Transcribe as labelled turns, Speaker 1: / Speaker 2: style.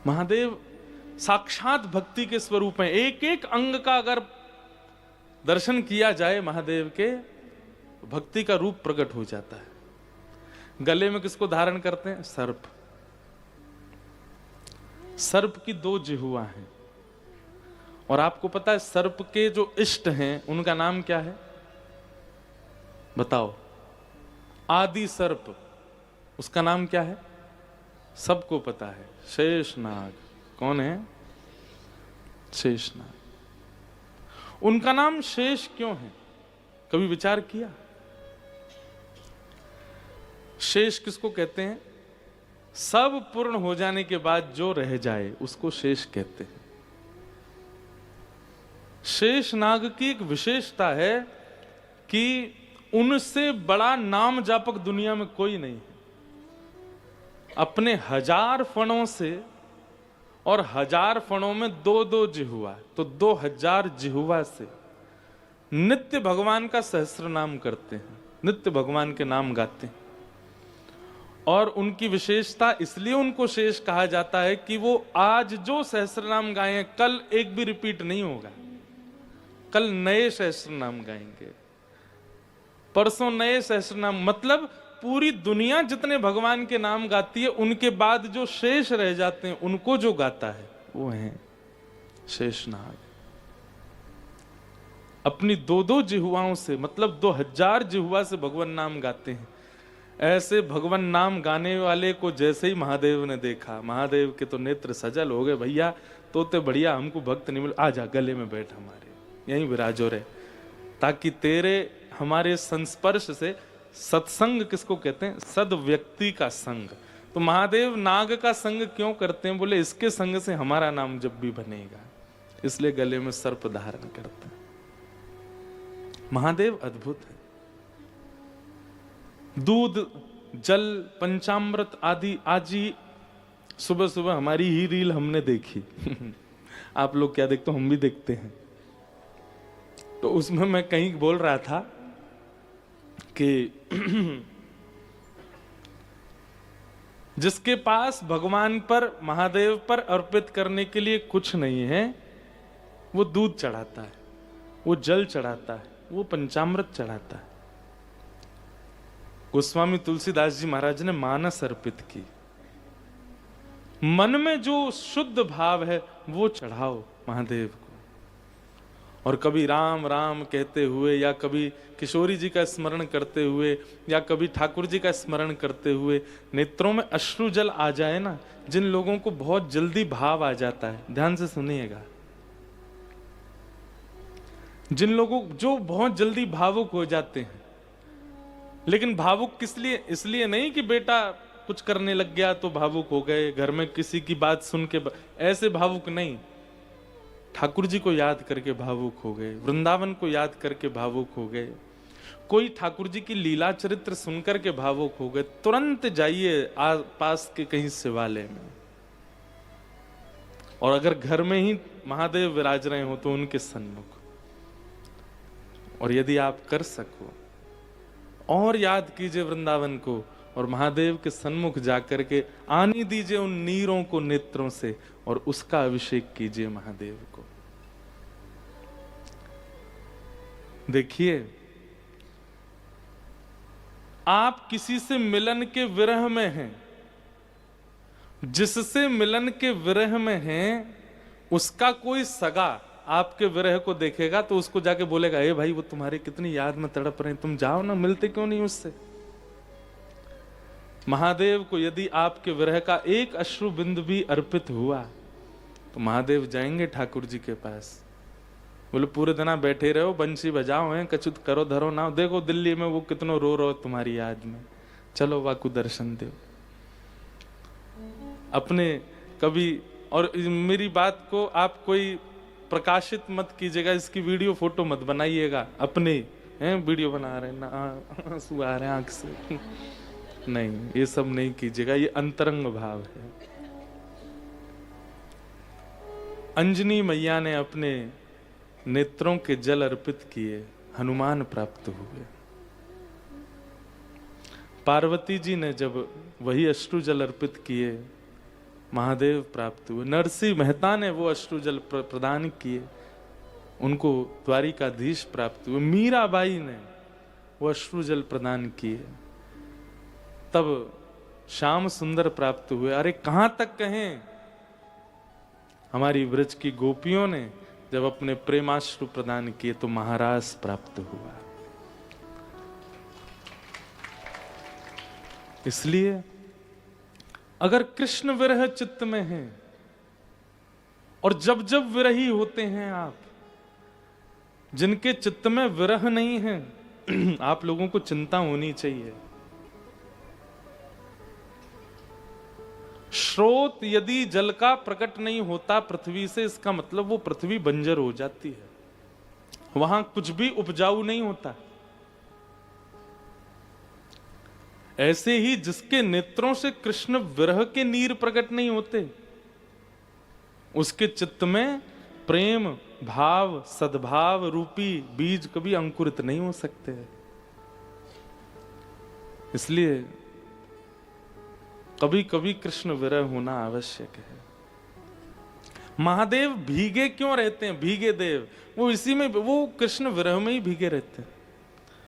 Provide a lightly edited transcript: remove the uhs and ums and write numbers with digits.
Speaker 1: महादेव साक्षात भक्ति के स्वरूप हैं। एक एक अंग का अगर दर्शन किया जाए महादेव के, भक्ति का रूप प्रकट हो जाता है। गले में किसको धारण करते हैं? सर्प। सर्प की 2 जिह्वा हैं। और आपको पता है सर्प के जो इष्ट हैं उनका नाम क्या है? बताओ। आदि सर्प, उसका नाम क्या है? सबको पता है, शेषनाग। कौन है? शेषनाग। उनका नाम शेष क्यों है? कभी विचार किया? शेष किसको कहते हैं? सब पूर्ण हो जाने के बाद जो रह जाए उसको शेष कहते हैं। शेष नाग की एक विशेषता है कि उनसे बड़ा नाम जापक दुनिया में कोई नहीं है। अपने 1000 फणों से, और 1000 फणों में 2-2 जिह्वा, तो 2000 जिह्वा से नित्य भगवान का सहस्त्र नाम करते हैं, नित्य भगवान के नाम गाते हैं। और उनकी विशेषता इसलिए उनको शेष कहा जाता है कि वो आज जो सहस्त्र नाम गाए कल एक भी रिपीट नहीं होगा। कल नए सहस्त्र नाम गाएंगे, परसों नए सहस्त्र नाम। मतलब पूरी दुनिया जितने भगवान के नाम गाती है, उनके बाद जो शेष रह जाते हैं उनको जो गाता है वो है शेषनाग। अपनी 2-2 जिह्वाओं से, मतलब 2000 जिह्वा से भगवान नाम गाते हैं। ऐसे भगवान नाम गाने वाले को जैसे ही महादेव ने देखा, महादेव के तो नेत्र सजल हो गए। भैया तोते बढ़िया, हमको भक्त नहीं मिले, आजा गले में बैठ, हमारे यहीं विराजो रहे, ताकि तेरे हमारे संस्पर्श से, सत्संग किसको कहते हैं? सद व्यक्ति का संग। तो महादेव नाग का संग क्यों करते हैं? बोले इसके संग से हमारा नाम जब भी बनेगा, इसलिए गले में सर्प धारण करते हैं। महादेव अद्भुत है। दूध, जल, पंचामृत आदि आज ही सुबह सुबह हमारी ही रील हमने देखी। आप लोग क्या देखते हो? हम भी देखते हैं। तो उसमें मैं कहीं बोल रहा था कि जिसके पास भगवान पर, महादेव पर अर्पित करने के लिए कुछ नहीं है, वो दूध चढ़ाता है, वो जल चढ़ाता है, वो पंचामृत चढ़ाता है। गोस्वामी तुलसीदास जी महाराज ने मानस अर्पित की। मन में जो शुद्ध भाव है वो चढ़ाओ महादेव को। और कभी राम राम कहते हुए, या कभी किशोरी जी का स्मरण करते हुए, या कभी ठाकुर जी का स्मरण करते हुए नेत्रों में अश्रु जल आ जाए ना, जिन लोगों को बहुत जल्दी भाव आ जाता है, ध्यान से सुनिएगा, जिन लोगों जो बहुत जल्दी भावुक हो जाते हैं, लेकिन भावुक किस लिए? इसलिए नहीं कि बेटा कुछ करने लग गया तो भावुक हो गए, घर में किसी की बात सुन के ऐसे भावुक नहीं। ठाकुर जी को याद करके भावुक हो गए, वृंदावन को याद करके भावुक हो गए, कोई ठाकुर जी की लीला चरित्र सुनकर के भावुक हो गए, तुरंत जाइए पास के कहीं शिवालय में, और अगर घर में ही महादेव विराज रहे हो तो उनके सन्मुख, और यदि आप कर सको और याद कीजिए वृंदावन को, और महादेव के सन्मुख जाकर के आने दीजिए उन नीरों को नेत्रों से, और उसका अभिषेक कीजिए महादेव को। देखिए, आप किसी से मिलन के विरह में हैं, जिससे मिलन के विरह में हैं, उसका कोई सगा आपके विरह को देखेगा तो उसको जाके बोलेगा, ए भाई वो तुम्हारी कितनी याद में तड़प रहे हैं, तुम जाओ ना, मिलते क्यों नहीं उससे। महादेव को यदि आपके विरह का एक अश्रु बिंदु भी अर्पित हुआ तो महादेव जाएंगे ठाकुर जी के पास, बोले पूरे दिन बैठे रहो, बंसी बजाओ हैं, कछुत करो धरो ना, देखो दिल्ली में वो कितनो रो रो तुम्हारी याद में, चलो वाकु दर्शन दो अपने कभी। और मेरी बात को आप कोई प्रकाशित मत कीजिएगा, इसकी वीडियो फोटो मत बनाइएगा, अपने हैं वीडियो बना रहे हैं ना, आंसू आ रहे हैं आंख से, नहीं, ये सब नहीं कीजिएगा, ये अंतरंग भाव है। अंजनी मैया ने अपने नेत्रों के जल अर्पित किए, हनुमान प्राप्त हुए। पार्वती जी ने जब वही अश्रु जल अर्पित किए महादेव प्राप्त हुए। नरसिंह मेहता ने वो अश्रुजल प्रदान किए, उनको द्वारिकाधीश प्राप्त हुए। मीराबाई ने वो अश्रुजल प्रदान किए, तब श्याम सुंदर प्राप्त हुए। अरे कहां तक कहें, हमारी ब्रज की गोपियों ने जब अपने प्रेमाश्रु प्रदान किए तो महाराज प्राप्त हुआ। इसलिए अगर कृष्ण विरह चित्त में है, और जब जब विरही होते हैं आप, जिनके चित्त में विरह नहीं है, आप लोगों को चिंता होनी चाहिए। स्रोत यदि जल का प्रकट नहीं होता पृथ्वी से, इसका मतलब वो पृथ्वी बंजर हो जाती है, वहां कुछ भी उपजाऊ नहीं होता। ऐसे ही जिसके नेत्रों से कृष्ण विरह के नीर प्रकट नहीं होते, उसके चित्त में प्रेम भाव सद्भाव रूपी बीज कभी अंकुरित नहीं हो सकते। इसलिए कभी कभी कृष्ण विरह होना आवश्यक है। महादेव भीगे क्यों रहते हैं? भीगे देव वो इसी में, वो कृष्ण विरह में ही भीगे रहते हैं।